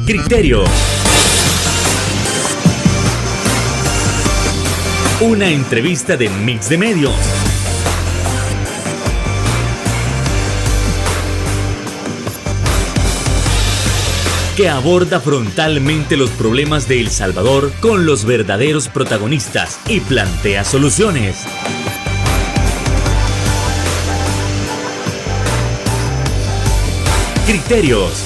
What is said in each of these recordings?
Criterios. Una entrevista de Mix de Medios. Que aborda frontalmente los problemas de El Salvador con los verdaderos protagonistas y plantea soluciones. Criterios.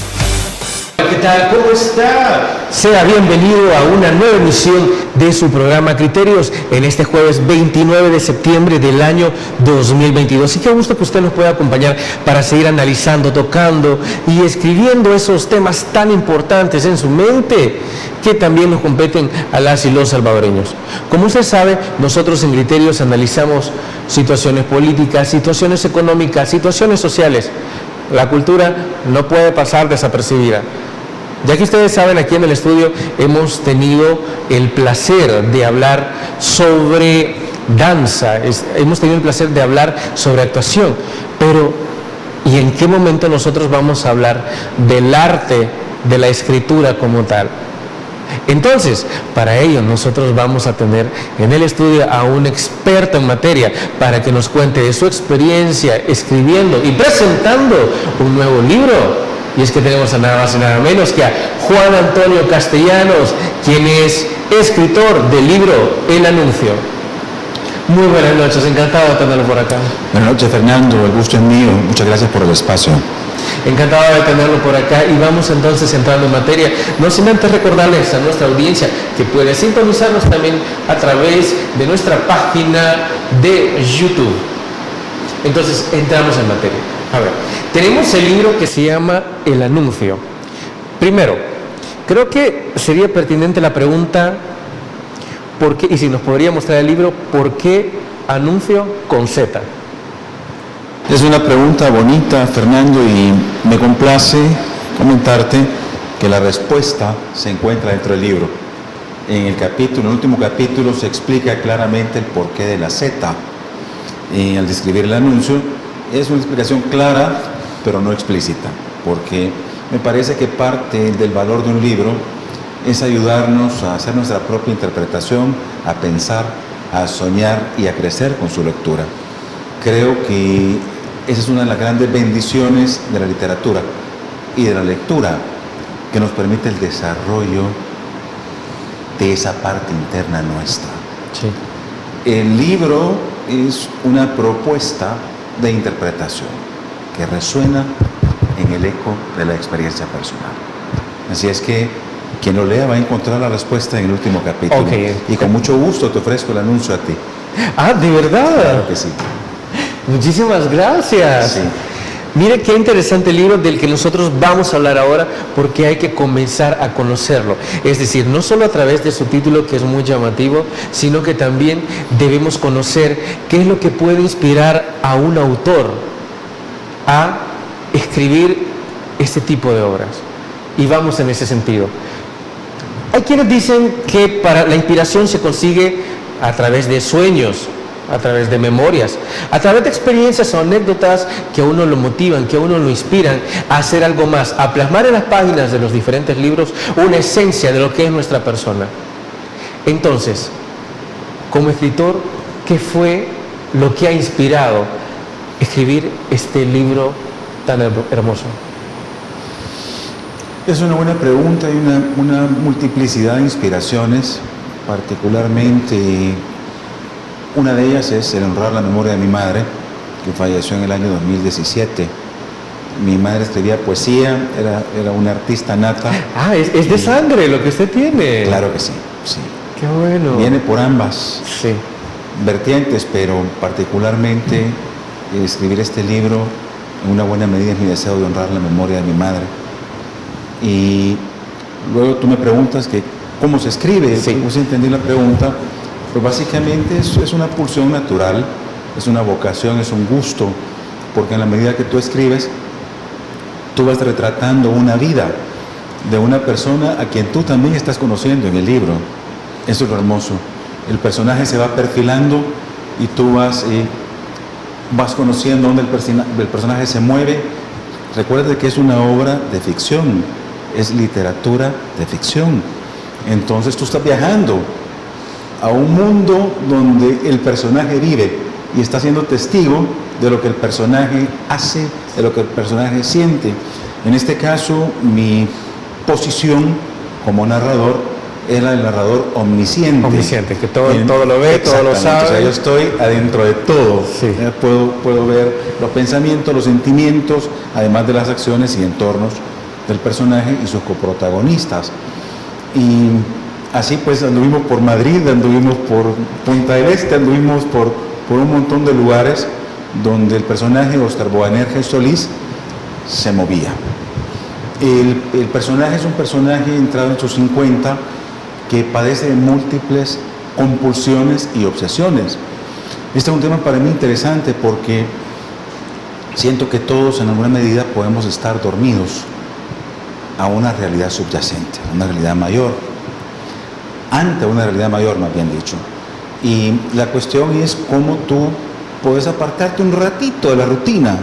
¿Qué tal? ¿Cómo está? Sea bienvenido a una nueva emisión de su programa Criterios en este jueves 29 de septiembre del año 2022. Y qué gusto que usted nos pueda acompañar para seguir analizando, tocando y escribiendo esos temas tan importantes en su mente que también nos competen a las y los salvadoreños. Como usted sabe, nosotros en Criterios analizamos situaciones políticas, situaciones económicas, situaciones sociales. La cultura no puede pasar desapercibida. Ya que ustedes saben, aquí en el estudio hemos tenido el placer de hablar sobre danza, hemos tenido el placer de hablar sobre actuación, pero ¿y en qué momento nosotros vamos a hablar del arte de la escritura como tal? Entonces, para ello nosotros vamos a tener en el estudio a un experto en materia para que nos cuente de su experiencia escribiendo y presentando un nuevo libro. Y es que tenemos a nada más y nada menos que a Juan Antonio Castellanos, quien es escritor del libro El Anuncio. Muy buenas noches, encantado de tenerlo por acá. Buenas noches, Fernando, el gusto es mío, muchas gracias por el espacio. Encantado de tenerlo por acá y vamos entonces entrando en materia. No sin antes recordarles a nuestra audiencia que puede sintonizarnos también a través de nuestra página de YouTube. Entonces entramos en materia. A ver, tenemos el libro que se llama El Anuncio. Primero, creo que sería pertinente la pregunta, ¿por qué? Y si nos podría mostrar el libro, ¿por qué Anuncio con Z? Es una pregunta bonita, Fernando, y me complace comentarte que la respuesta se encuentra dentro del libro. En el último capítulo se explica claramente el porqué de la Z. Al describir el anuncio, es una explicación clara, pero no explícita, porque me parece que parte del valor de un libro es ayudarnos a hacer nuestra propia interpretación, a pensar, a soñar y a crecer con su lectura. Creo que esa es una de las grandes bendiciones de la literatura y de la lectura, que nos permite el desarrollo de esa parte interna nuestra. Sí. El libro es una propuesta de interpretación que resuena en el eco de la experiencia personal. Así es que quien lo lea va a encontrar la respuesta en el último capítulo. Okay. Y con mucho gusto te ofrezco el anuncio a ti. Ah, ¿de verdad? Claro que sí. Muchísimas gracias. Sí. Mire qué interesante libro del que nosotros vamos a hablar ahora, porque hay que comenzar a conocerlo. Es decir, no solo a través de su título, que es muy llamativo, sino que también debemos conocer qué es lo que puede inspirar a un autor a escribir este tipo de obras. Y vamos en ese sentido. Hay quienes dicen que la inspiración se consigue a través de sueños, a través de memorias, a través de experiencias o anécdotas que a uno lo motivan, que a uno lo inspiran a hacer algo más, a plasmar en las páginas de los diferentes libros una esencia de lo que es nuestra persona. Entonces, como escritor, ¿qué fue lo que ha inspirado escribir este libro tan hermoso? Es una buena pregunta. Hay una multiplicidad de inspiraciones, particularmente una de ellas es el honrar la memoria de mi madre, que falleció en el año 2017. Mi madre escribía poesía, era una artista nata. Ah, es de sangre lo que usted tiene. Claro que sí, sí. Qué bueno. Viene por ambas Sí. vertientes, pero particularmente escribir este libro en una buena medida es mi deseo de honrar la memoria de mi madre. Y luego tú me preguntas que cómo se escribe. Sí. Pues entendí la pregunta. Pues básicamente es una pulsión natural, es una vocación, es un gusto, porque en la medida que tú escribes, tú vas retratando una vida de una persona a quien tú también estás conociendo en el libro. Eso es lo hermoso. El personaje se va perfilando y tú vas conociendo dónde el personaje se mueve. Recuerda que es una obra de ficción, es literatura de ficción. Entonces tú estás viajando a un mundo donde el personaje vive y está siendo testigo de lo que el personaje hace, de lo que el personaje siente. En este caso, mi posición como narrador es la del narrador omnisciente. Omnisciente, que todo lo ve, todo lo sabe. O sea, yo estoy adentro de todo. Sí. Puedo ver los pensamientos, los sentimientos, además de las acciones y entornos del personaje y sus coprotagonistas. Y así pues anduvimos por Madrid, anduvimos por Punta del Este, anduvimos por un montón de lugares donde el personaje Óscar Boanerges Solís se movía. El personaje es un personaje entrado en sus 50 que padece de múltiples compulsiones y obsesiones. Este es un tema para mí interesante porque siento que todos en alguna medida podemos estar dormidos a una realidad subyacente, a una realidad mayor, ante una realidad mayor, más bien dicho. Y la cuestión es cómo tú puedes apartarte un ratito de la rutina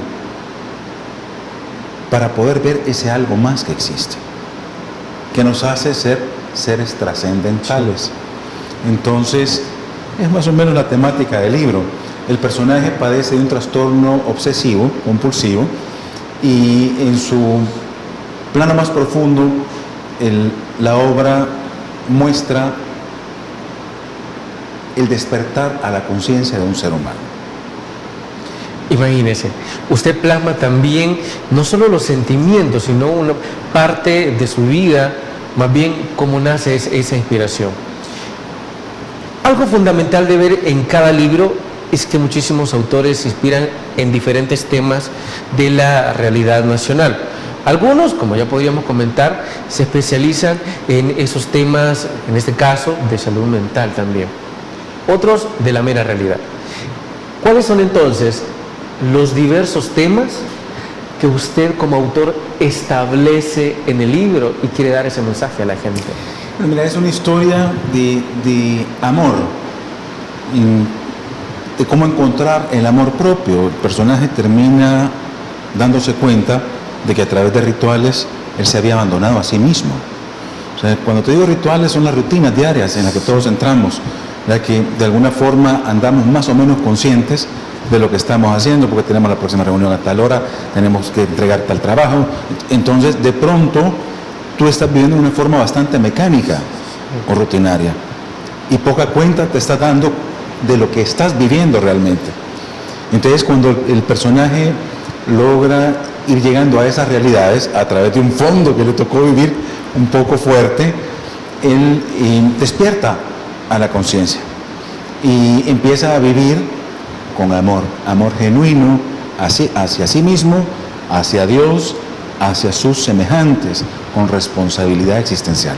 para poder ver ese algo más que existe, que nos hace ser seres trascendentales. Entonces, es más o menos la temática del libro. El personaje padece de un trastorno obsesivo, compulsivo, y en su plano más profundo, la obra muestra el despertar a la conciencia de un ser humano. Imagínese, usted plasma también no solo los sentimientos, sino una parte de su vida, más bien cómo nace esa inspiración. Algo fundamental de ver en cada libro es que muchísimos autores se inspiran en diferentes temas de la realidad nacional. Algunos, como ya podríamos comentar, se especializan en esos temas, en este caso, de salud mental también. Otros de la mera realidad. ¿Cuáles son entonces los diversos temas que usted como autor establece en el libro y quiere dar ese mensaje a la gente? Bueno, mira, es una historia de amor, de cómo encontrar el amor propio. El personaje termina dándose cuenta de que a través de rituales él se había abandonado a sí mismo. O sea, cuando te digo rituales, son las rutinas diarias en las que todos entramos, ya que de alguna forma andamos más o menos conscientes de lo que estamos haciendo, porque tenemos la próxima reunión a tal hora, tenemos que entregar tal trabajo. Entonces, de pronto, tú estás viviendo de una forma bastante mecánica o rutinaria, y poca cuenta te estás dando de lo que estás viviendo realmente. Entonces, cuando el personaje logra ir llegando a esas realidades a través de un fondo que le tocó vivir un poco fuerte, él despierta a la conciencia y empieza a vivir con amor genuino hacia sí mismo, hacia Dios, hacia sus semejantes, con responsabilidad existencial.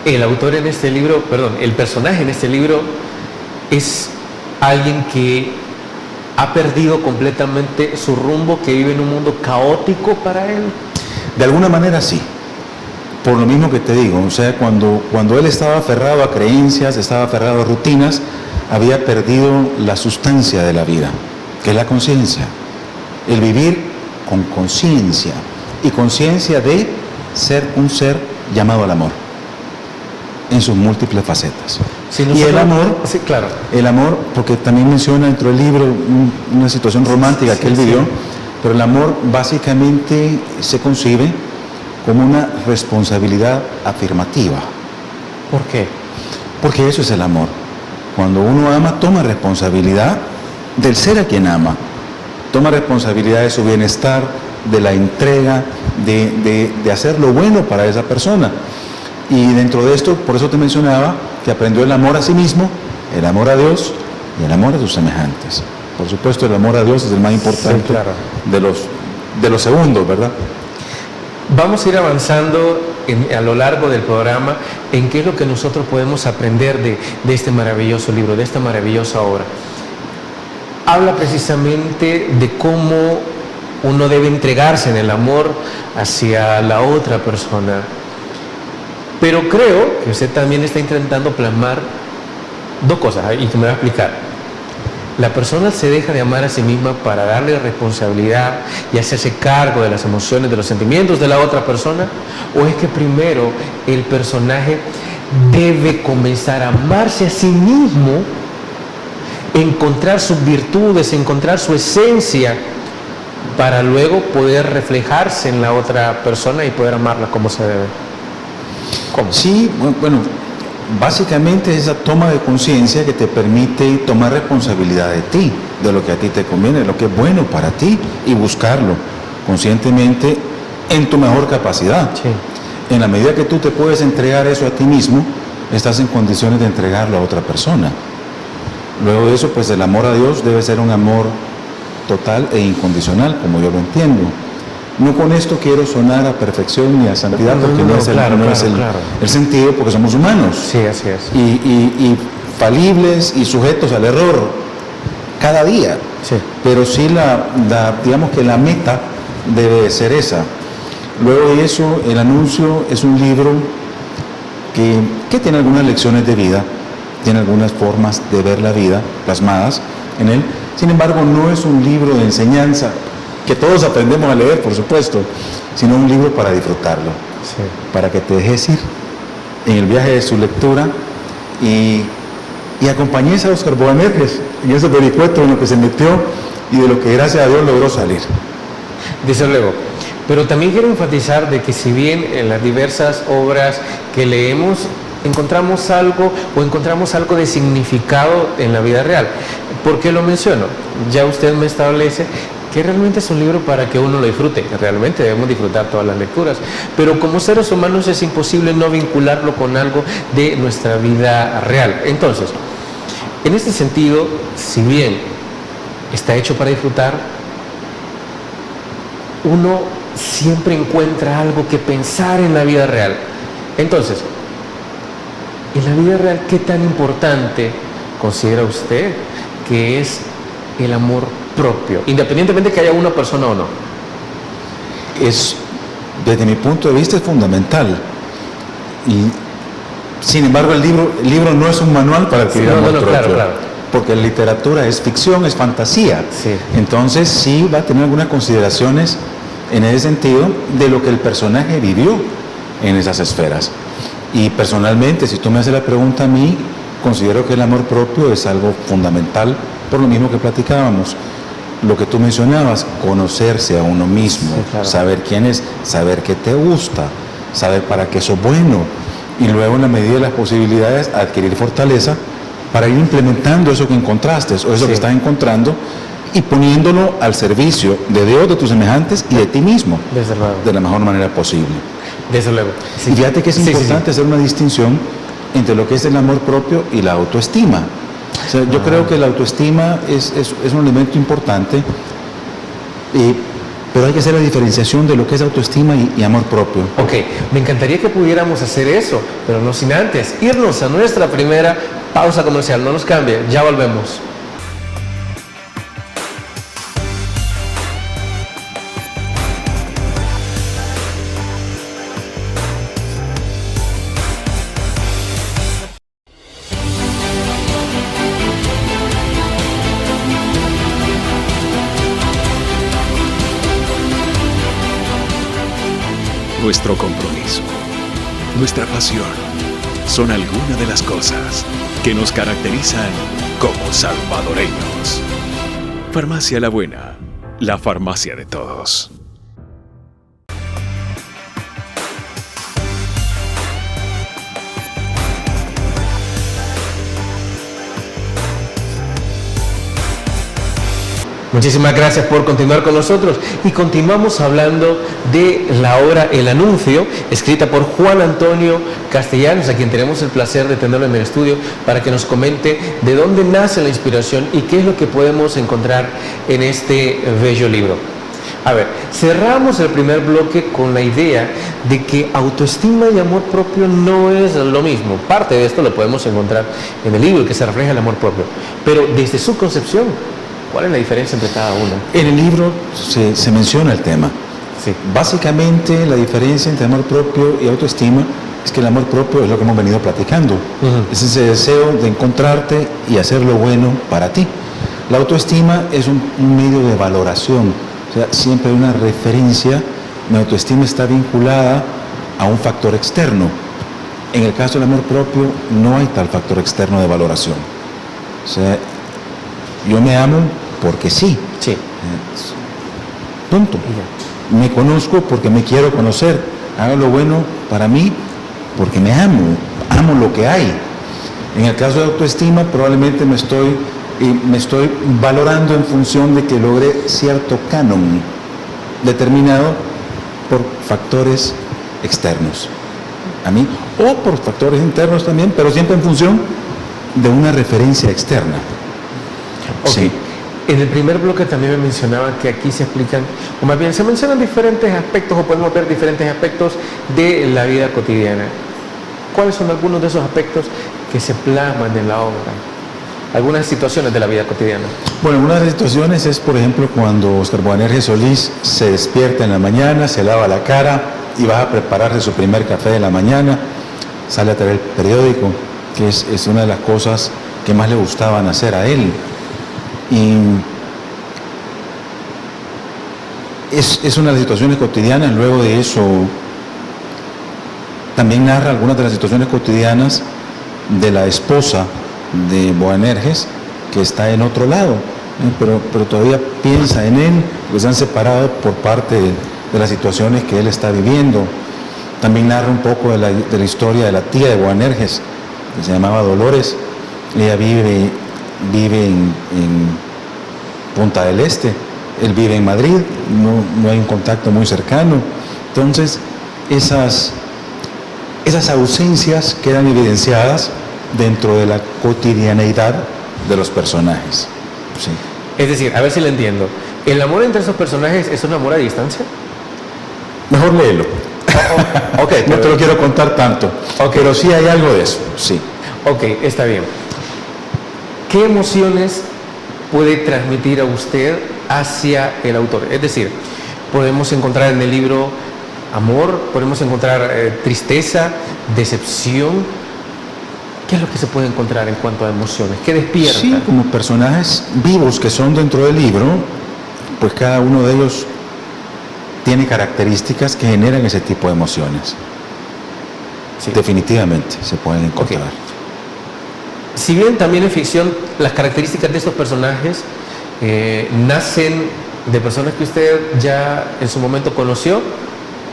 El autor en este libro, el personaje en este libro es alguien que ha perdido completamente su rumbo, que vive en un mundo caótico para él. De alguna manera sí, por lo mismo que te digo, o sea, cuando él estaba aferrado a creencias, estaba aferrado a rutinas, había perdido la sustancia de la vida, que es la conciencia, el vivir con conciencia, y conciencia de ser un ser llamado al amor, en sus múltiples facetas. Sí, y el amor, sí, claro. El amor, porque también menciona dentro del libro una situación romántica que él vivió, pero el amor básicamente se concibe como una responsabilidad afirmativa. ¿Por qué? Porque eso es el amor. Cuando uno ama, toma responsabilidad del ser a quien ama, toma responsabilidad de su bienestar, de la entrega, de hacer lo bueno para esa persona. Y dentro de esto, por eso te mencionaba que aprendió el amor a sí mismo, el amor a Dios y el amor a sus semejantes. Por supuesto, el amor a Dios es el más importante, sí, claro, de los segundos, ¿verdad? Vamos a ir avanzando a lo largo del programa en qué es lo que nosotros podemos aprender de este maravilloso libro, de esta maravillosa obra. Habla precisamente de cómo uno debe entregarse en el amor hacia la otra persona. Pero creo que usted también está intentando plasmar dos cosas, y que me va a explicar. ¿La persona se deja de amar a sí misma para darle responsabilidad y hacerse cargo de las emociones, de los sentimientos de la otra persona? ¿O es que primero el personaje debe comenzar a amarse a sí mismo, encontrar sus virtudes, encontrar su esencia, para luego poder reflejarse en la otra persona y poder amarla como se debe? ¿Cómo? Sí, bueno, básicamente es esa toma de conciencia que te permite tomar responsabilidad de ti, de lo que a ti te conviene, de lo que es bueno para ti, y buscarlo conscientemente en tu mejor capacidad. Sí. En la medida que tú te puedes entregar eso a ti mismo, estás en condiciones de entregarlo a otra persona. Luego de eso, pues el amor a Dios debe ser un amor total e incondicional, como yo lo entiendo. No con esto quiero sonar a perfección ni a santidad, porque no es el sentido, porque somos humanos. Sí, así es. Y falibles y sujetos al error cada día. Sí. Pero sí digamos que la meta debe ser esa. Luego de eso, El Anuncio es un libro que tiene algunas lecciones de vida, tiene algunas formas de ver la vida plasmadas en él. Sin embargo, no es un libro de enseñanza que todos aprendemos a leer, por supuesto, sino un libro para disfrutarlo, Sí. para que te dejes ir en el viaje de su lectura y acompañes a Óscar Boanerges en ese vericueto en lo que se metió y de lo que gracias a Dios logró salir. Desde luego. Pero también quiero enfatizar de que si bien en las diversas obras que leemos encontramos algo de significado en la vida real. ¿Por qué lo menciono? Ya usted me establece que realmente es un libro para que uno lo disfrute. Realmente debemos disfrutar todas las lecturas. Pero como seres humanos es imposible no vincularlo con algo de nuestra vida real. Entonces, en este sentido, si bien está hecho para disfrutar, uno siempre encuentra algo que pensar en la vida real. Entonces, en la vida real, ¿qué tan importante considera usted que es el amor propio, independientemente de que haya una persona o no? Desde mi punto de vista, es fundamental. Y sin embargo, el libro no es un manual para adquirir amor propio. Claro. Porque la literatura es ficción, es fantasía. Sí. Entonces sí va a tener algunas consideraciones en ese sentido de lo que el personaje vivió en esas esferas. Y personalmente, si tú me haces la pregunta a mí, considero que el amor propio es algo fundamental, por lo mismo que platicábamos. Lo que tú mencionabas, conocerse a uno mismo, sí, claro. Saber quién es, saber qué te gusta, saber para qué sos bueno, y luego en la medida de las posibilidades adquirir fortaleza para ir implementando eso que encontraste, o eso que estás encontrando, y poniéndolo al servicio de Dios, de tus semejantes y de ti mismo, Desde luego. de la mejor manera posible. Desde luego. Sí. Y fíjate que es importante hacer una distinción entre lo que es el amor propio y la autoestima. O sea, yo creo que la autoestima es un elemento importante, pero hay que hacer la diferenciación de lo que es autoestima y amor propio. Ok, me encantaría que pudiéramos hacer eso, pero no sin antes irnos a nuestra primera pausa comercial. No nos cambie, ya volvemos. Nuestro compromiso, nuestra pasión, son algunas de las cosas que nos caracterizan como salvadoreños. Farmacia La Buena, la farmacia de todos. Muchísimas gracias por continuar con nosotros y continuamos hablando de la obra El Anuncio, escrita por Juan Antonio Castellanos, a quien tenemos el placer de tenerlo en el estudio para que nos comente de dónde nace la inspiración y qué es lo que podemos encontrar en este bello libro. A ver, cerramos el primer bloque con la idea de que autoestima y amor propio no es lo mismo. Parte de esto lo podemos encontrar en el libro, que se refleja el amor propio, pero desde su concepción, ¿cuál es la diferencia entre cada una? En el libro se menciona el tema. Sí. Básicamente la diferencia entre amor propio y autoestima es que el amor propio es lo que hemos venido platicando. Es ese deseo de encontrarte y hacer lo bueno para ti. La autoestima es un medio de valoración, o sea, siempre hay una referencia. Mi autoestima está vinculada a un factor externo. En el caso del amor propio no hay tal factor externo de valoración. O sea, yo me amo porque sí. Sí. Punto. Me conozco porque me quiero conocer. Hago lo bueno para mí porque me amo. Amo lo que hay. En el caso de autoestima probablemente me estoy valorando en función de que logré cierto canon determinado por factores externos a mí o por factores internos también, pero siempre en función de una referencia externa. Okay. Sí. En el primer bloque también me mencionaban que aquí se explican, o más bien se mencionan diferentes aspectos, o podemos ver diferentes aspectos de la vida cotidiana. ¿Cuáles son algunos de esos aspectos que se plasman en la obra? Algunas situaciones de la vida cotidiana. Bueno, una de las situaciones es, por ejemplo, cuando Óscar Boanerges Solís se despierta en la mañana, se lava la cara y va a prepararse su primer café de la mañana, sale a traer el periódico, que es una de las cosas que más le gustaban hacer a él. Y es una de las situaciones cotidianas. Luego de eso también narra algunas de las situaciones cotidianas de la esposa de Boanerges, que está en otro lado, pero todavía piensa en él, porque se han separado por parte de las situaciones que él está viviendo. También narra un poco de la historia de la tía de Boanerges, que se llamaba Dolores. Ella vive en Punta del Este, él vive en Madrid, no hay un contacto muy cercano. Entonces, esas ausencias quedan evidenciadas dentro de la cotidianeidad de los personajes. Sí. Es decir, a ver si lo entiendo. ¿El amor entre esos personajes es un amor a distancia? Mejor léelo. Okay, no te lo quiero contar tanto, pero sí hay algo de eso, sí. Ok, está bien. ¿Qué emociones puede transmitir a usted hacia el autor? Es decir, podemos encontrar en el libro amor, podemos encontrar tristeza, decepción. ¿Qué es lo que se puede encontrar en cuanto a emociones? ¿Qué despierta? Sí, como personajes vivos que son dentro del libro, pues cada uno de ellos tiene características que generan ese tipo de emociones. Sí. Definitivamente se pueden encontrar. Okay. Si bien también en ficción las características de estos personajes nacen de personas que usted ya en su momento conoció.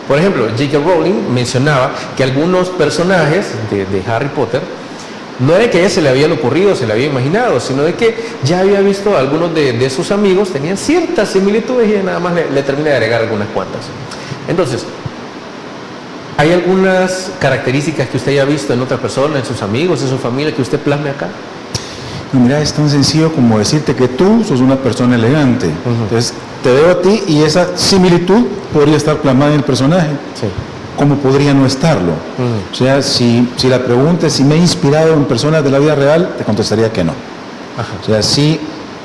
Por ejemplo, J.K. Rowling mencionaba que algunos personajes de Harry Potter no era que a ella se le habían ocurrido, se le había imaginado, sino de que ya había visto a algunos de sus amigos tenían ciertas similitudes y nada más le termina de agregar algunas cuantas. Entonces, ¿hay algunas características que usted haya visto en otras personas, en sus amigos, en su familia, que usted plasme acá? No, mira, es tan sencillo como decirte que tú sos una persona elegante. Entonces, te veo a ti y esa similitud podría estar plasmada en el personaje. Sí. ¿Cómo podría no estarlo? O sea, si la pregunta es si me he inspirado en personas de la vida real, te contestaría que no. Ajá. O sea, sí,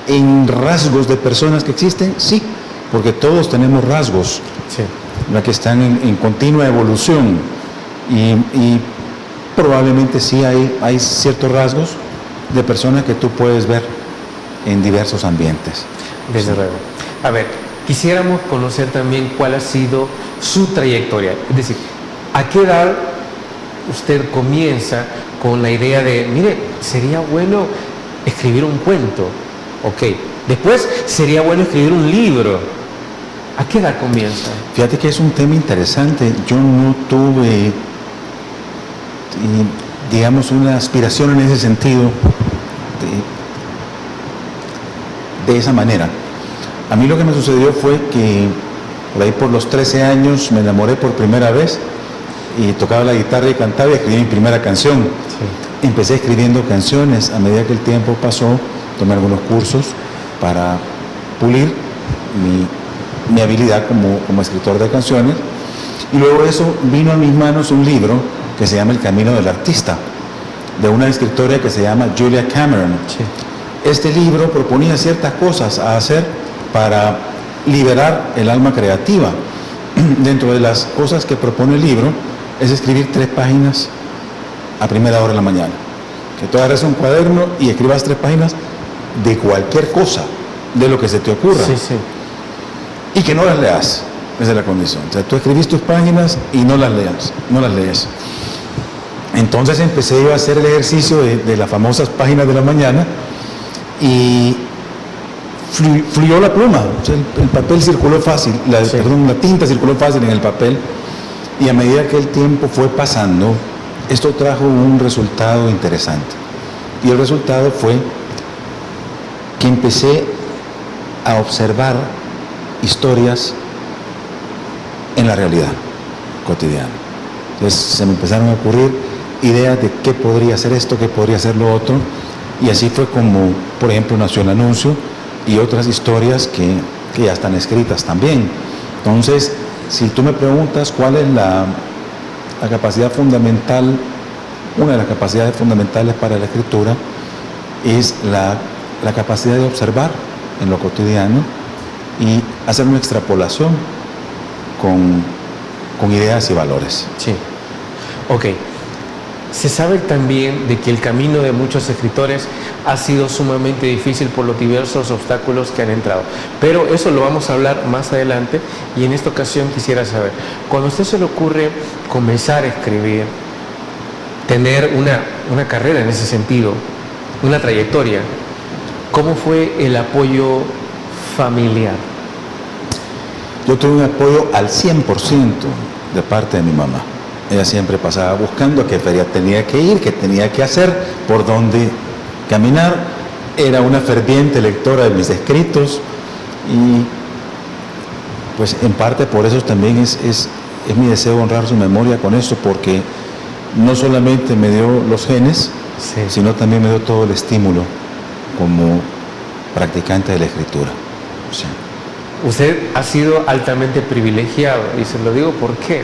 en rasgos de personas que existen, sí, porque todos tenemos rasgos, sí, que están en continua evolución y probablemente sí hay ciertos rasgos de personas que tú puedes ver en diversos ambientes. Desde luego. A ver, quisiéramos conocer también cuál ha sido su trayectoria. Es decir, ¿a qué edad usted comienza con la idea de, mire, sería bueno escribir un cuento? Ok. Después, sería bueno escribir un libro. ¿A qué edad comienza? Fíjate que es un tema interesante. Yo no tuve, digamos, una aspiración en ese sentido de esa manera. A mí lo que me sucedió fue que por ahí por los 13 años me enamoré por primera vez y tocaba la guitarra y cantaba y escribí mi primera canción. Sí. Empecé escribiendo canciones. A medida que el tiempo pasó, tomé algunos cursos para pulir mi habilidad como escritor de canciones, y luego de eso vino a mis manos un libro que se llama El Camino del Artista, de una escritora que se llama Julia Cameron. Sí. Este libro proponía ciertas cosas a hacer para liberar el alma creativa. Dentro de las cosas que propone el libro es escribir 3 páginas a primera hora de la mañana. Que tú agarres un cuaderno y escribas 3 páginas de cualquier cosa, de lo que se te ocurra. Sí, sí. Y que no las leas. Esa es la condición. O sea, tú escribís tus páginas y no las lees. Entonces empecé yo a hacer el ejercicio de las famosas páginas de la mañana y fluyó la pluma. O sea, el papel circuló fácil, la tinta circuló fácil en el papel, y a medida que el tiempo fue pasando, esto trajo un resultado interesante. Y el resultado fue que empecé a observar historias en la realidad cotidiana. Entonces se me empezaron a ocurrir ideas de qué podría ser esto, qué podría ser lo otro, y así fue como, por ejemplo, nació el anuncio y otras historias que ya están escritas también. Entonces, si tú me preguntas cuál es la capacidad fundamental, una de las capacidades fundamentales para la escritura es la capacidad de observar en lo cotidiano y hacer una extrapolación con ideas y valores. Sí. Ok. Se sabe también de que el camino de muchos escritores ha sido sumamente difícil por los diversos obstáculos que han entrado. Pero eso lo vamos a hablar más adelante, y en esta ocasión quisiera saber, cuando a usted se le ocurre comenzar a escribir, tener una carrera en ese sentido, una trayectoria, ¿cómo fue el apoyo familiar? Yo tuve un apoyo al 100% de parte de mi mamá. Ella siempre pasaba buscando a qué feria tenía que ir, qué tenía que hacer, por dónde caminar. Era una ferviente lectora de mis escritos y pues en parte por eso también es mi deseo honrar su memoria con esto, porque no solamente me dio los genes, Sí. sino también me dio todo el estímulo como practicante de la escritura. Sí. Usted ha sido altamente privilegiado, y se lo digo por qué.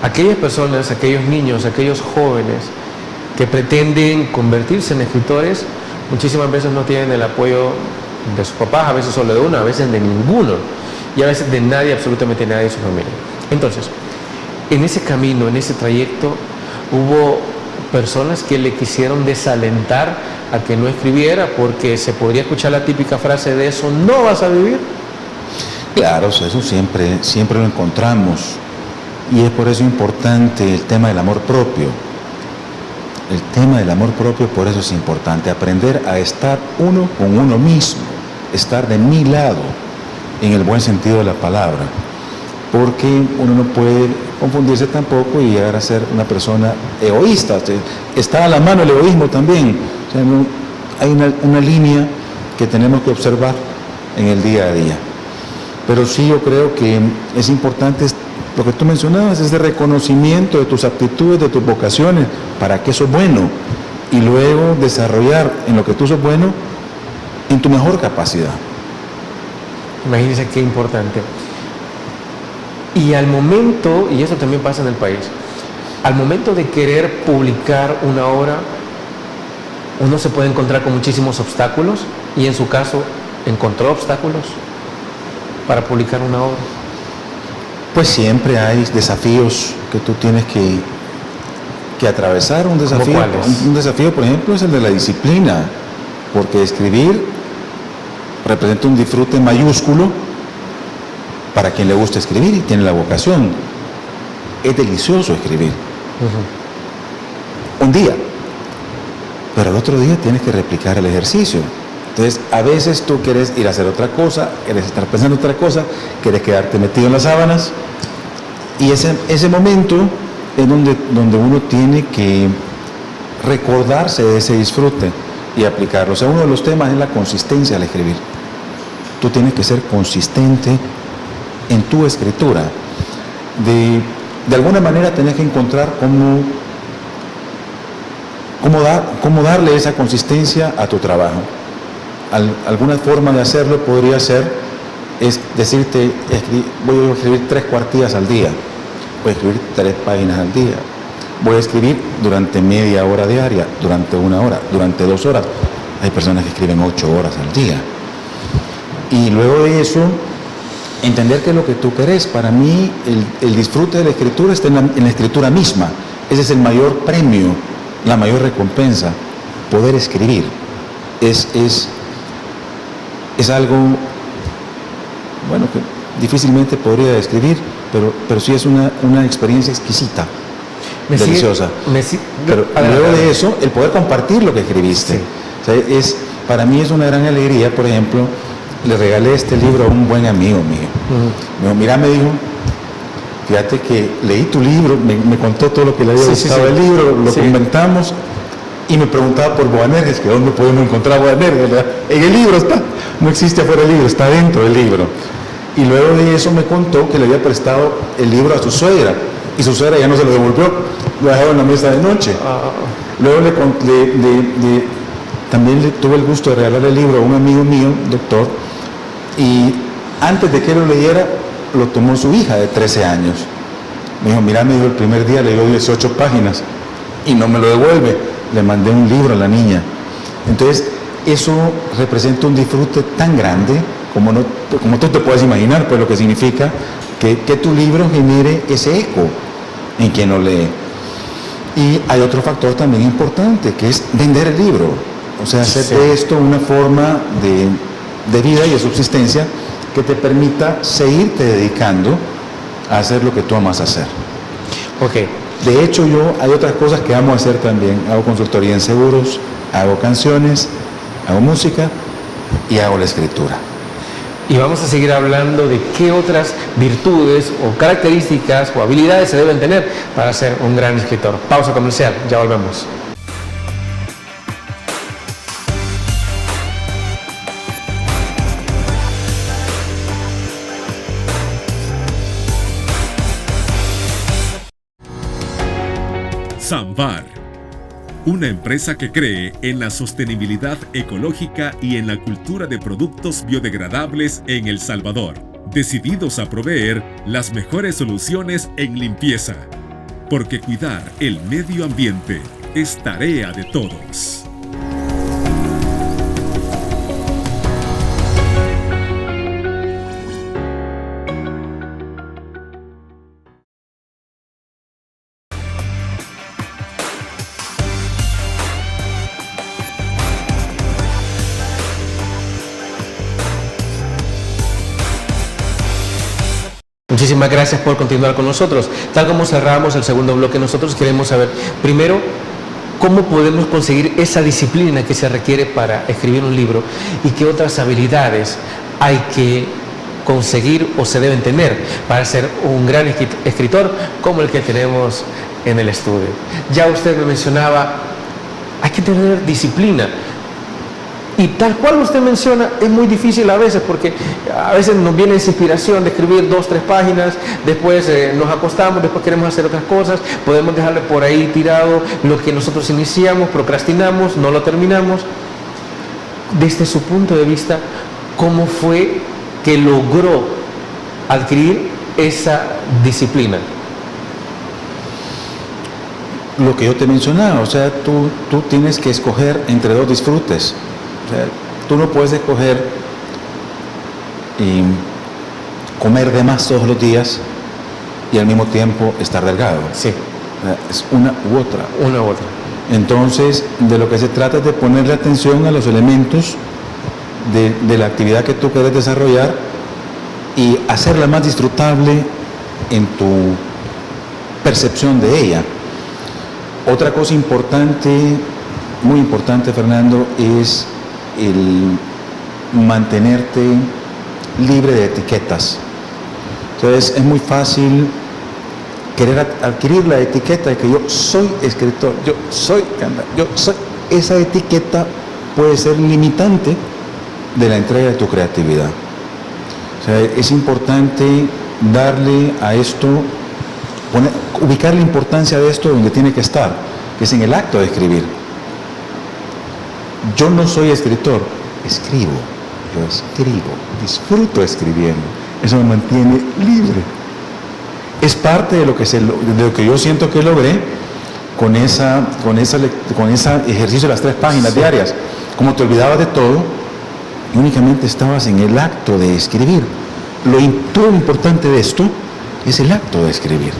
Aquellas personas, aquellos niños, aquellos jóvenes que pretenden convertirse en escritores, muchísimas veces no tienen el apoyo de sus papás, a veces solo de uno, a veces de ninguno, y a veces de nadie, absolutamente nadie de su familia. Entonces, en ese camino, en ese trayecto, hubo personas que le quisieron desalentar a que no escribiera, porque se podría escuchar la típica frase de eso no vas a vivir. Claro, eso siempre lo encontramos, y es por eso importante el tema del amor propio. El tema del amor propio, por eso es importante, aprender a estar uno con uno mismo, estar de mi lado, en el buen sentido de la palabra, porque uno no puede confundirse tampoco y llegar a ser una persona egoísta. Está a la mano el egoísmo también. O sea, hay una línea que tenemos que observar en el día a día. Pero sí, yo creo que es importante lo que tú mencionabas, ese reconocimiento de tus aptitudes, de tus vocaciones, para qué sos bueno, y luego desarrollar en lo que tú sos bueno en tu mejor capacidad. Imagínense qué importante. Y al momento, y eso también pasa en el país, al momento de querer publicar una obra, uno se puede encontrar con muchísimos obstáculos, y en su caso, ¿encontró obstáculos para publicar una obra? Pues siempre hay desafíos que tú tienes que atravesar. Un desafío, por ejemplo, es el de la disciplina, porque escribir representa un disfrute mayúsculo para quien le gusta escribir y tiene la vocación. Es delicioso escribir. Un día, pero el otro día tienes que replicar el ejercicio. Entonces, a veces tú quieres ir a hacer otra cosa, quieres estar pensando otra cosa, quieres quedarte metido en las sábanas, y ese momento es donde uno tiene que recordarse de ese disfrute y aplicarlo. O sea, uno de los temas es la consistencia al escribir. Tú tienes que ser consistente en tu escritura. De alguna manera tenés que encontrar cómo darle esa consistencia a tu trabajo. Alguna forma de hacerlo podría ser es decirte, voy a escribir 3 cuartillas al día, voy a escribir 3 páginas al día, voy a escribir durante media hora diaria, durante 1 hora, durante 2 horas. Hay personas que escriben 8 horas al día. Y luego de eso, entender que es lo que tú querés. Para mí, el disfrute de la escritura está en la escritura misma. Ese es el mayor premio, la mayor recompensa, poder escribir. es algo, bueno, que difícilmente podría describir, pero sí es una experiencia exquisita, deliciosa. Pero luego de eso, el poder compartir lo que escribiste. Sí. O sea, para mí es una gran alegría. Por ejemplo, le regalé este libro a un buen amigo mío. Me dijo, mira, me dijo, fíjate que leí tu libro, me contó todo lo que le había gustado del libro, lo comentamos, y me preguntaba por Boanerges, que dónde podemos encontrar Boanerges, ¿verdad? En el libro está, no existe afuera del libro, está dentro del libro. Y luego de eso me contó que le había prestado el libro a su suegra, y su suegra ya no se lo devolvió, lo dejaba en la mesa de noche. Luego también le tuve el gusto de regalarle el libro a un amigo mío, doctor, y antes de que lo leyera, lo tomó su hija de 13 años. Me dijo, mira, me dijo, el primer día leyó 18 páginas y no me lo devuelve. Le mandé un libro a la niña. Entonces, eso representa un disfrute tan grande como tú te puedes imaginar, pues lo que significa que tu libro genere ese eco en quien lo lee. Y hay otro factor también importante, que es vender el libro. O sea, hacer de esto una forma de vida y de subsistencia que te permita seguirte dedicando a hacer lo que tú amas hacer. Ok. De hecho, hay otras cosas que amo hacer también. Hago consultoría en seguros, hago canciones, hago música y hago la escritura. Y vamos a seguir hablando de qué otras virtudes o características o habilidades se deben tener para ser un gran escritor. Pausa comercial, ya volvemos. Samvar, una empresa que cree en la sostenibilidad ecológica y en la cultura de productos biodegradables en El Salvador, decididos a proveer las mejores soluciones en limpieza, porque cuidar el medio ambiente es tarea de todos. Muchísimas gracias por continuar con nosotros. Tal como cerramos el segundo bloque, nosotros queremos saber, primero, cómo podemos conseguir esa disciplina que se requiere para escribir un libro y qué otras habilidades hay que conseguir o se deben tener para ser un gran escritor como el que tenemos en el estudio. Ya usted me mencionaba, hay que tener disciplina. Y tal cual usted menciona, es muy difícil a veces, porque a veces nos viene esa inspiración de escribir 2, 3 páginas, después nos acostamos, después queremos hacer otras cosas, podemos dejarle por ahí tirado lo que nosotros iniciamos, procrastinamos, no lo terminamos. Desde su punto de vista, ¿cómo fue que logró adquirir esa disciplina? Lo que yo te mencionaba, o sea, tú tienes que escoger entre dos disfrutes. O sea, tú no puedes escoger y comer de más todos los días y al mismo tiempo estar delgado. Sí. O sea, es una u otra. Una u otra. Entonces, de lo que se trata es de ponerle atención a los elementos de la actividad que tú quieres desarrollar y hacerla más disfrutable en tu percepción de ella. Otra cosa importante, muy importante, Fernando, es el mantenerte libre de etiquetas. Entonces es muy fácil querer adquirir la etiqueta de que yo soy escritor, yo soy cantante, yo soy. Esa etiqueta puede ser limitante de la entrega de tu creatividad. O sea, es importante darle a esto, ubicar la importancia de esto donde tiene que estar, que es en el acto de escribir. Yo no soy escritor, escribo, disfruto escribiendo, eso me mantiene libre. Es parte de lo que yo siento que logré con ese ejercicio de las 3 páginas diarias. Como te olvidabas de todo y únicamente estabas en el acto de escribir. Todo lo importante de esto es el acto de escribir.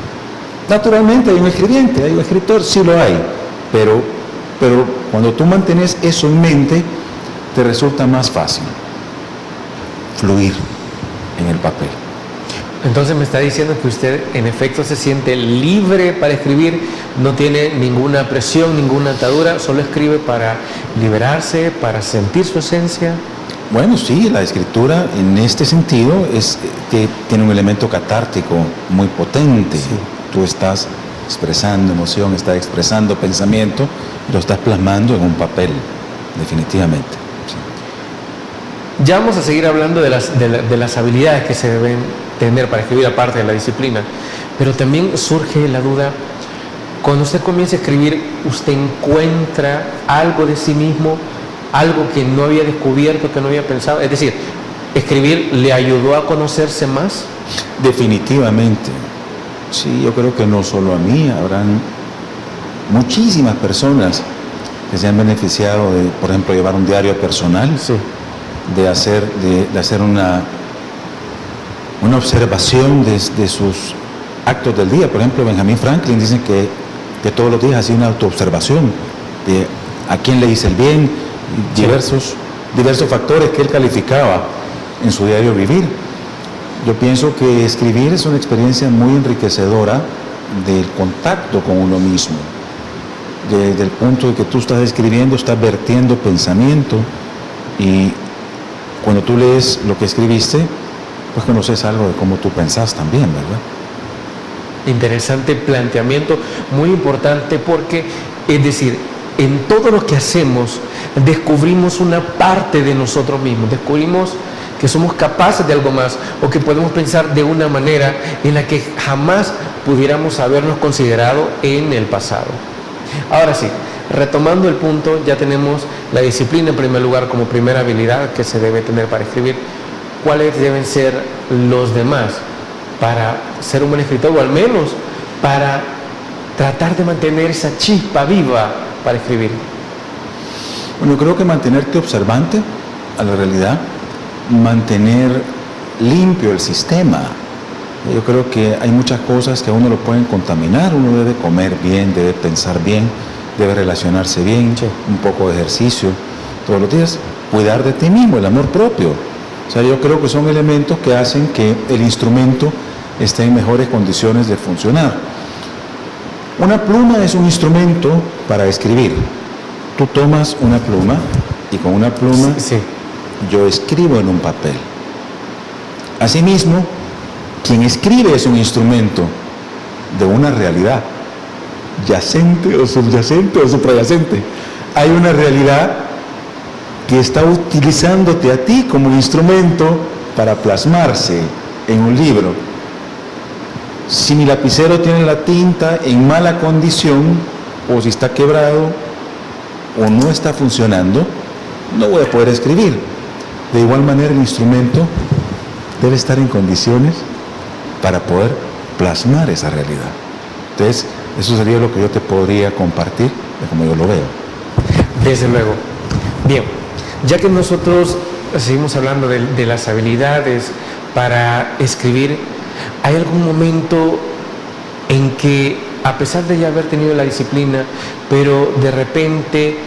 Naturalmente hay un escribiente, hay un escritor, sí lo hay, pero cuando tú mantienes eso en mente, te resulta más fácil fluir en el papel. Entonces me está diciendo que usted en efecto se siente libre para escribir, no tiene ninguna presión, ninguna atadura, solo escribe para liberarse, para sentir su esencia. Bueno, sí, la escritura en este sentido tiene un elemento catártico muy potente. Sí. Tú estás expresando emoción, estás expresando pensamiento, lo estás plasmando en un papel, definitivamente. Sí. Ya vamos a seguir hablando de las habilidades que se deben tener para escribir, aparte de la disciplina, pero también surge la duda, cuando usted comienza a escribir, ¿usted encuentra algo de sí mismo, algo que no había descubierto, que no había pensado? Es decir, ¿escribir le ayudó a conocerse más? Definitivamente. Sí, yo creo que no solo a mí, habrán muchísimas personas que se han beneficiado de, por ejemplo, llevar un diario personal, Sí. de hacer una observación de sus actos del día. Por ejemplo, Benjamin Franklin dice que todos los días hacía una autoobservación de a quién le hice el bien, diversos factores que él calificaba en su diario vivir. Yo pienso que escribir es una experiencia muy enriquecedora del contacto con uno mismo. Desde el punto de que tú estás escribiendo, estás vertiendo pensamiento, y cuando tú lees lo que escribiste, pues conoces algo de cómo tú pensás también, ¿verdad? Interesante planteamiento, muy importante, porque, es decir, en todo lo que hacemos descubrimos una parte de nosotros mismos, descubrimos que somos capaces de algo más, o que podemos pensar de una manera en la que jamás pudiéramos habernos considerado en el pasado. Ahora sí, retomando el punto, ya tenemos la disciplina en primer lugar como primera habilidad que se debe tener para escribir. ¿Cuáles deben ser los demás para ser un buen escritor, o al menos para tratar de mantener esa chispa viva para escribir? Bueno, yo creo que mantenerte observante a la realidad, mantener limpio el sistema. Yo creo que hay muchas cosas que a uno lo pueden contaminar. Uno debe comer bien, debe pensar bien, debe relacionarse bien, un poco de ejercicio todos los días, cuidar de ti mismo, el amor propio. O sea, yo creo que son elementos que hacen que el instrumento esté en mejores condiciones de funcionar. Una pluma es un instrumento para escribir. Tú tomas una pluma y con una pluma yo escribo en un papel. Asimismo, quien escribe es un instrumento de una realidad, yacente o subyacente o suprayacente. Hay una realidad que está utilizándote a ti como instrumento para plasmarse en un libro. Si mi lapicero tiene la tinta en mala condición, o si está quebrado, o no está funcionando, no voy a poder escribir. De igual manera, el instrumento debe estar en condiciones para poder plasmar esa realidad. Entonces, eso sería lo que yo te podría compartir de cómo yo lo veo. Desde luego. Bien, ya que nosotros seguimos hablando de las habilidades para escribir, ¿hay algún momento en que, a pesar de ya haber tenido la disciplina, pero de repente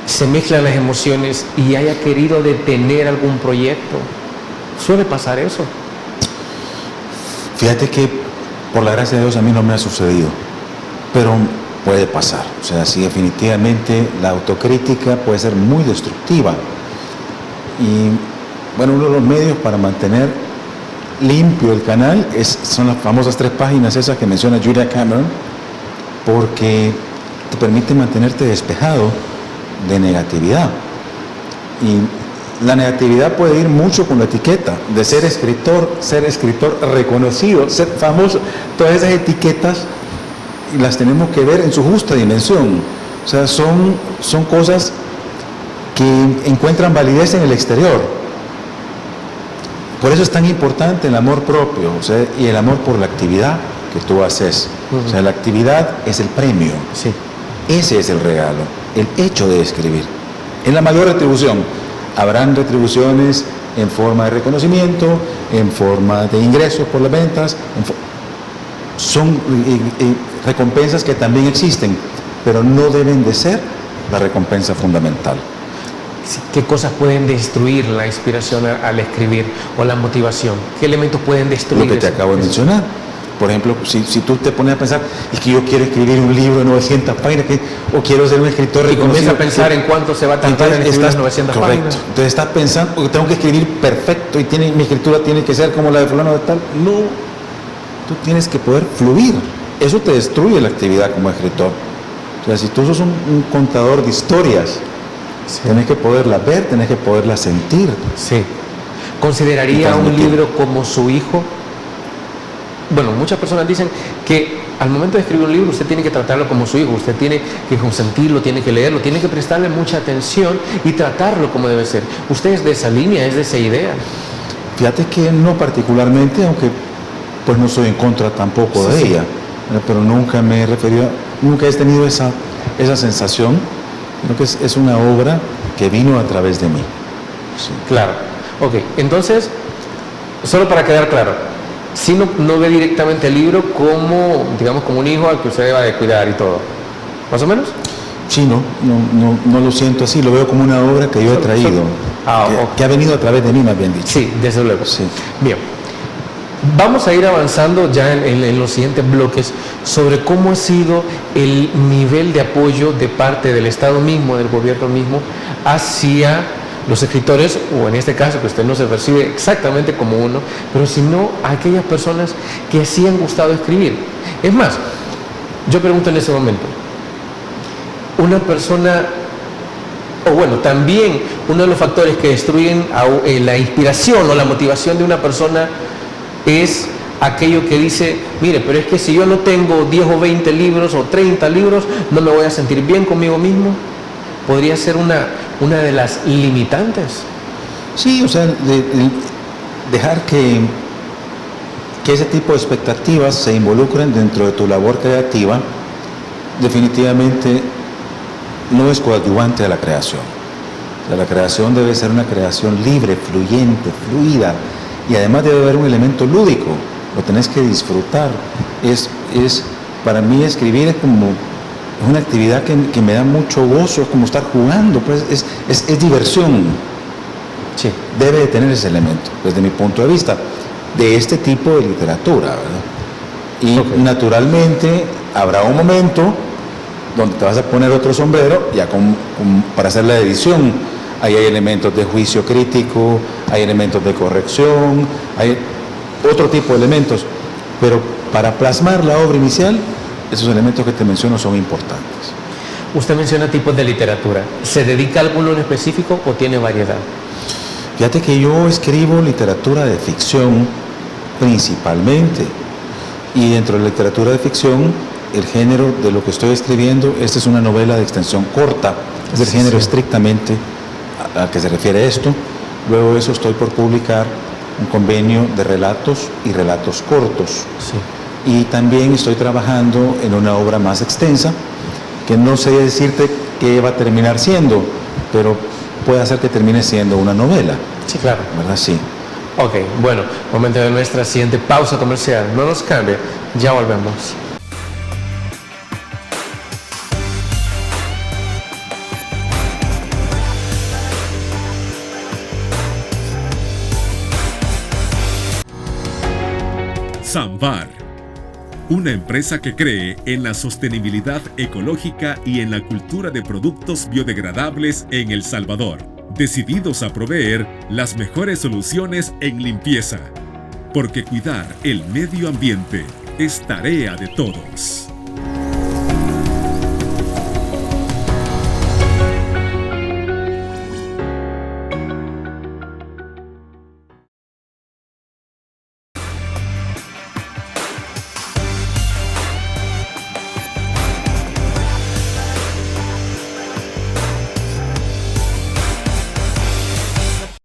se mezclan las emociones y haya querido detener algún proyecto? ¿Suele pasar eso? Fíjate que, por la gracia de Dios, a mí no me ha sucedido, pero puede pasar. O sea, sí, definitivamente la autocrítica puede ser muy destructiva. Y bueno, uno de los medios para mantener limpio el canal son las famosas 3 páginas esas que menciona Julia Cameron, porque te permite mantenerte despejado de negatividad. Y la negatividad puede ir mucho con la etiqueta de ser escritor reconocido, ser famoso. Todas esas etiquetas las tenemos que ver en su justa dimensión. O sea, son cosas que encuentran validez en el exterior. Por eso es tan importante el amor propio, o sea, y el amor por la actividad que tú haces. O sea, la actividad es el premio. Sí. Ese es el regalo, el hecho de escribir. Es la mayor retribución. Habrán retribuciones en forma de reconocimiento, en forma de ingresos por las ventas. Son recompensas que también existen, pero no deben de ser la recompensa fundamental. ¿Qué cosas pueden destruir la inspiración al escribir o la motivación? ¿Qué elementos pueden destruir? Lo que te acabo de mencionar. Por ejemplo, si tú te pones a pensar, es que yo quiero escribir un libro de 900 páginas, o quiero ser un escritor y reconocido. comienza a pensar en cuánto se va a tardar en escribir las 900 correcto. páginas. Entonces estás pensando, porque tengo que escribir perfecto y mi escritura tiene que ser como la de fulano de tal. No, tú tienes que poder fluir. Eso te destruye la actividad como escritor. O sea, si tú sos un contador de historias, tenés que poderlas ver, tenés que poderlas sentir. Sí. ¿Consideraría un libro como su hijo? Bueno, muchas personas dicen que al momento de escribir un libro usted tiene que tratarlo como su hijo, usted tiene que consentirlo, tiene que leerlo, tiene que prestarle mucha atención y tratarlo como debe ser. ¿Usted es de esa línea, es de esa idea? Fíjate que no particularmente, aunque pues no soy en contra tampoco de ella, pero nunca me he referido, nunca he tenido esa sensación. Creo que es una obra que vino a través de mí. Sí. Claro. Ok, entonces, solo para quedar claro, si no ve directamente el libro como, digamos, como un hijo al que usted deba de cuidar y todo, ¿más o menos? Sí, no lo siento así, lo veo como una obra que yo he traído, que ha venido a través de mí, más bien dicho. Sí, desde luego. Sí. Bien, vamos a ir avanzando ya en los siguientes bloques sobre cómo ha sido el nivel de apoyo de parte del Estado mismo, del gobierno mismo, hacia los escritores, o en este caso que usted no se percibe exactamente como uno, pero sino a aquellas personas que sí han gustado escribir. Es más, yo pregunto en ese momento, una persona, o bueno, también uno de los factores que destruyen la inspiración o la motivación de una persona es aquello que dice, mire, pero es que si yo no tengo 10 o 20 libros o 30 libros, no me voy a sentir bien conmigo mismo. ¿Podría ser una de las limitantes? Sí, o sea, dejar que ese tipo de expectativas se involucren dentro de tu labor creativa, definitivamente no es coadyuvante a la creación. O sea, la creación debe ser una creación libre, fluyente, fluida, y además debe haber un elemento lúdico, lo tenés que disfrutar. Para mí escribir es como una actividad que me da mucho gozo, es como estar jugando, pues es diversión. Sí. Debe de tener ese elemento, desde mi punto de vista, de este tipo de literatura, ¿verdad? Y naturalmente habrá un momento donde te vas a poner otro sombrero, ya para hacer la edición. Ahí hay elementos de juicio crítico, hay elementos de corrección, hay otro tipo de elementos, pero para plasmar la obra inicial, esos elementos que te menciono son importantes. Usted menciona tipos de literatura. ¿Se dedica a alguno en específico o tiene variedad? Fíjate que yo escribo literatura de ficción principalmente, y dentro de la literatura de ficción, el género de lo que estoy escribiendo, esta es una novela de extensión corta, es el género estrictamente a que se refiere esto. Luego de eso estoy por publicar un convenio de relatos y relatos cortos. Sí. Y también estoy trabajando en una obra más extensa, que no sé decirte qué va a terminar siendo, pero puede hacer que termine siendo una novela. Sí, claro. ¿Verdad? Sí. Ok, bueno, momento de nuestra siguiente pausa comercial. No nos cambie, ya volvemos. Samvar, una empresa que cree en la sostenibilidad ecológica y en la cultura de productos biodegradables en El Salvador, decididos a proveer las mejores soluciones en limpieza, porque cuidar el medio ambiente es tarea de todos.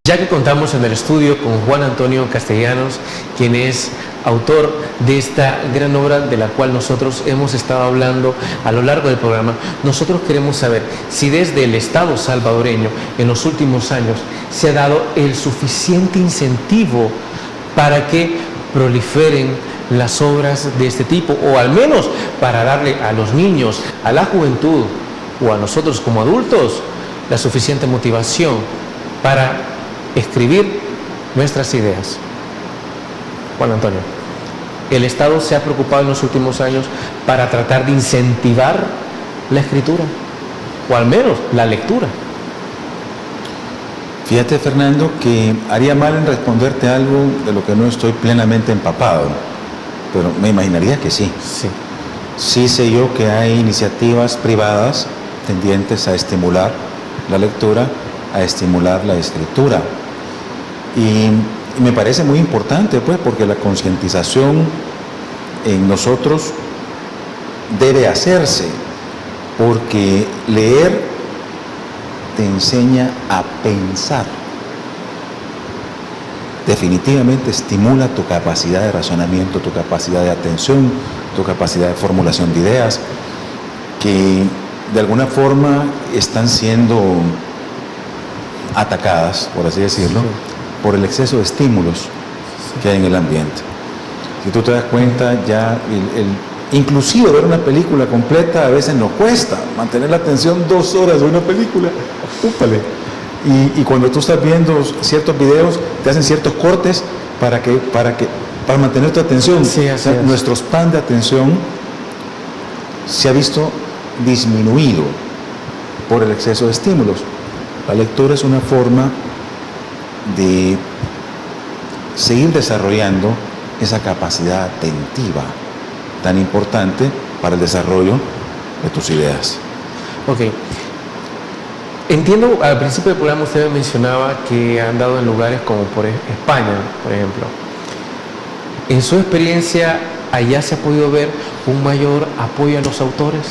Ya que contamos en el estudio con Juan Antonio Castellanos, quien es autor de esta gran obra de la cual nosotros hemos estado hablando a lo largo del programa, nosotros queremos saber si desde el Estado salvadoreño en los últimos años se ha dado el suficiente incentivo para que proliferen las obras de este tipo, o al menos para darle a los niños, a la juventud o a nosotros como adultos la suficiente motivación para escribir nuestras ideas? Juan Antonio, ¿el Estado se ha preocupado en los últimos años para tratar de incentivar la escritura? O al menos la lectura. Fíjate, Fernando, que haría mal en responderte algo de lo que no estoy plenamente empapado, pero me imaginaría que sí. Sí. Sí sé yo que hay iniciativas privadas tendientes a estimular la lectura, a estimular la escritura. Y me parece muy importante, pues, porque la concientización en nosotros debe hacerse, porque leer te enseña a pensar. Definitivamente estimula tu capacidad de razonamiento, tu capacidad de atención, tu capacidad de formulación de ideas, que de alguna forma están siendo atacadas, por así decirlo, por el exceso de estímulos que hay en el ambiente. Si tú te das cuenta, ya inclusive ver una película completa a veces nos cuesta mantener la atención 2 horas de una película. Úpale. Y cuando tú estás viendo ciertos videos, te hacen ciertos cortes para mantener tu atención. Sí, así es. Nuestro span de atención se ha visto disminuido por el exceso de estímulos. La lectura es una forma de seguir desarrollando esa capacidad atentiva tan importante para el desarrollo de tus ideas. Ok. Entiendo, al principio del programa usted mencionaba que ha andado en lugares como por España, por ejemplo. En su experiencia, ¿allá se ha podido ver un mayor apoyo a los autores?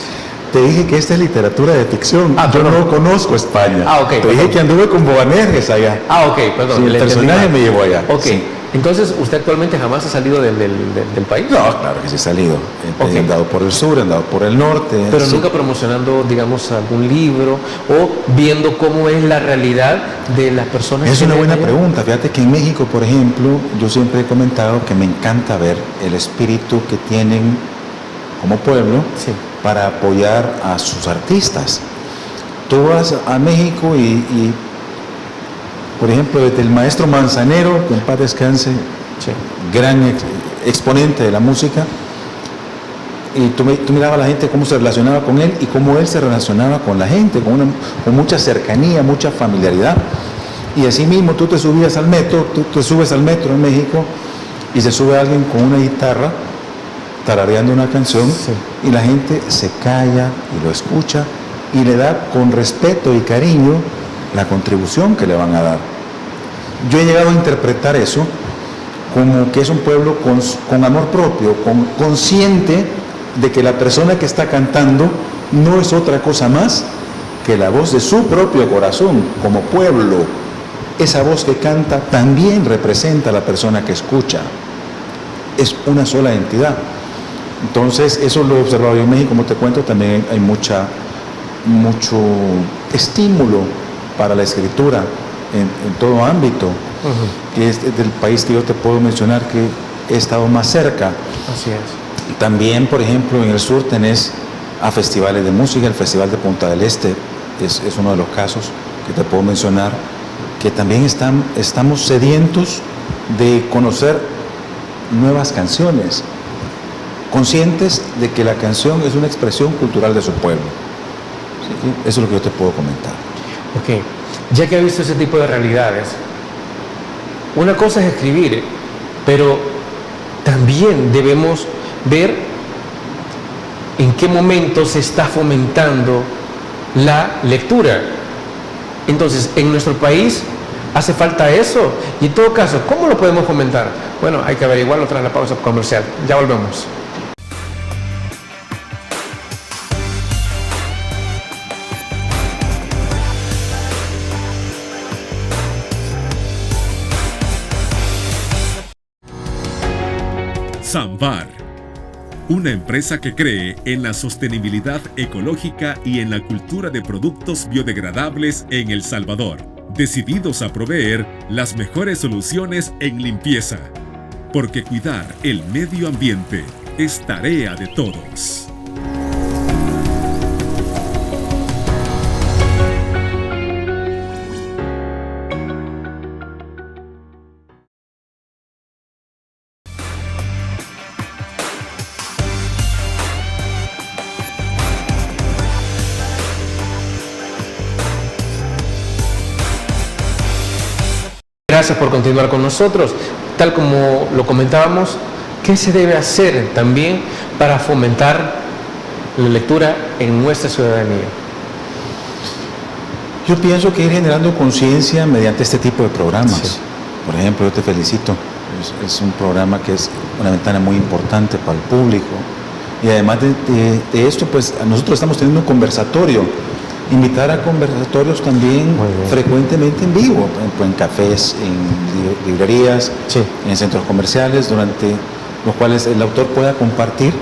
Te dije que esta es literatura de ficción. Yo no conozco España. Ok. Te dije que anduve con Boanerges allá. Ok, perdón. Sí, el personaje me llevó allá. Ok. Sí. Entonces, ¿usted actualmente jamás ha salido del país? No, claro que sí he salido. He andado por el sur, he andado por el norte. Pero sí. nunca promocionando, digamos, algún libro o viendo cómo es la realidad de las personas. Es que una viven buena allá. pregunta. Fíjate que en México, por ejemplo, yo siempre he comentado que me encanta ver el espíritu que tienen como pueblo Sí. para apoyar a sus artistas. Tú vas a México y por ejemplo, desde el maestro Manzanero, que en paz descanse, Sí. gran exponente de la música, y tú mirabas a la gente cómo se relacionaba con él y cómo él se relacionaba con la gente, con mucha cercanía, mucha familiaridad. Y así mismo tú te subías al metro, tú te subes al metro en México y se sube alguien con una guitarra tarareando una canción, Sí. y la gente se calla y lo escucha y le da con respeto y cariño la contribución que le van a dar. Yo he llegado a interpretar eso como que es un pueblo con amor propio, consciente de que la persona que está cantando no es otra cosa más que la voz de su propio corazón como pueblo. Esa voz que canta también representa a la persona que escucha. Es una sola entidad. Entonces, eso lo he observado yo en México. Como te cuento, también hay mucho estímulo para la escritura en todo ámbito, que es del país que yo te puedo mencionar que he estado más cerca. Así es. También, por ejemplo, en el sur tenés a festivales de música. El Festival de Punta del Este es uno de los casos que te puedo mencionar, que también estamos sedientos de conocer nuevas canciones, conscientes de que la canción es una expresión cultural de su pueblo. Así que eso es lo que yo te puedo comentar. Ok. Ya que ha visto ese tipo de realidades, una cosa es escribir, pero también debemos ver en qué momento se está fomentando la lectura. Entonces, en nuestro país hace falta eso. Y en todo caso, ¿cómo lo podemos fomentar? Bueno, hay que averiguarlo tras la pausa comercial. Ya volvemos. Samvar, una empresa que cree en la sostenibilidad ecológica y en la cultura de productos biodegradables en El Salvador, decididos a proveer las mejores soluciones en limpieza, porque cuidar el medio ambiente es tarea de todos. Gracias por continuar con nosotros. Tal como lo comentábamos, ¿qué se debe hacer también para fomentar la lectura en nuestra ciudadanía? Yo pienso que ir generando conciencia mediante este tipo de programas. Sí. Por ejemplo, yo te felicito. Es un programa que es una ventana muy importante para el público. Y además de esto, pues nosotros estamos teniendo un conversatorio. Invitar a conversatorios también frecuentemente en vivo, por ejemplo, en cafés, en librerías, Sí. en centros comerciales, durante los cuales el autor pueda compartir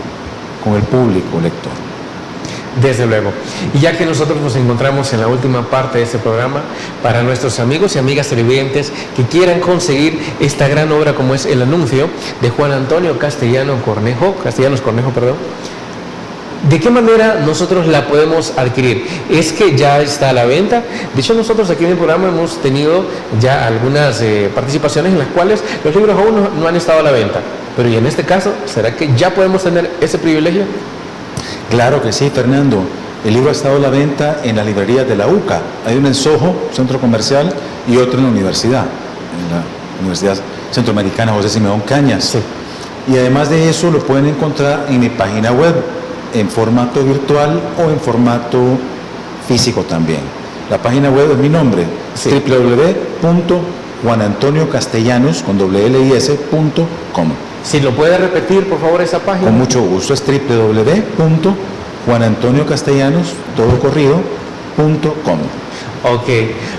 con el público lector. Desde luego. Y ya que nosotros nos encontramos en la última parte de este programa, para nuestros amigos y amigas televidentes que quieran conseguir esta gran obra como es El Anuncio de Juan Antonio Castellanos Cornejo, ¿de qué manera nosotros la podemos adquirir? Es que ya está a la venta. De hecho, nosotros aquí en el programa hemos tenido ya algunas participaciones en las cuales los libros aún no han estado a la venta. Pero y en este caso, ¿será que ya podemos tener ese privilegio? Claro que sí, Fernando. El libro ha estado a la venta en las librerías de la UCA. Hay una en Soho, centro comercial, y otra en la universidad, en la Universidad Centroamericana José Simeón Cañas. Sí. Y además de eso, lo pueden encontrar en mi página web, en formato virtual o en formato físico también. La página web es mi nombre, Sí. www.juanantoniocastellanos.com. Si lo puede repetir, por favor, esa página. Con mucho gusto, es www.juanantoniocastellanos.com. Ok,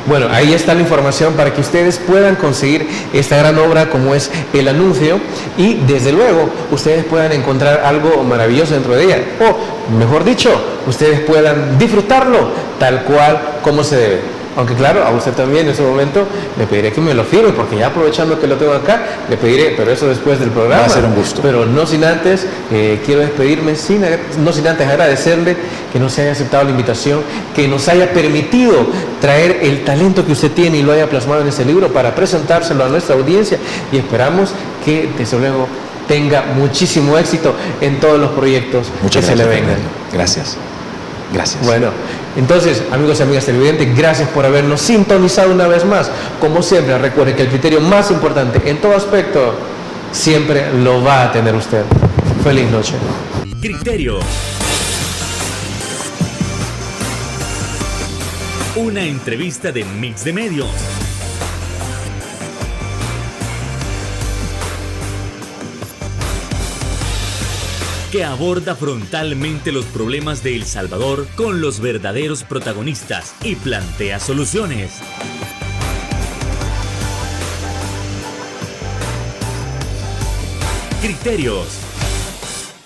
bueno, ahí está la información para que ustedes puedan conseguir esta gran obra como es El Anuncio y desde luego ustedes puedan encontrar algo maravilloso dentro de ella o mejor dicho, ustedes puedan disfrutarlo tal cual como se debe. Aunque claro, a usted también en ese momento le pediré que me lo firme, porque ya aprovechando que lo tengo acá, le pediré, pero eso después del programa. Va a ser un gusto. Pero no sin antes, quiero despedirme, no sin antes agradecerle que nos haya aceptado la invitación, que nos haya permitido traer el talento que usted tiene y lo haya plasmado en ese libro para presentárselo a nuestra audiencia y esperamos que desde luego tenga muchísimo éxito en todos los proyectos Muchas que gracias, se le vengan. Fernando. Gracias. Gracias. Bueno, entonces, amigos y amigas televidentes, gracias por habernos sintonizado una vez más. Como siempre, recuerde que el criterio más importante en todo aspecto siempre lo va a tener usted. Feliz noche. Criterio. Una entrevista de Mix de Medios. Que aborda frontalmente los problemas de El Salvador con los verdaderos protagonistas y plantea soluciones. Criterios.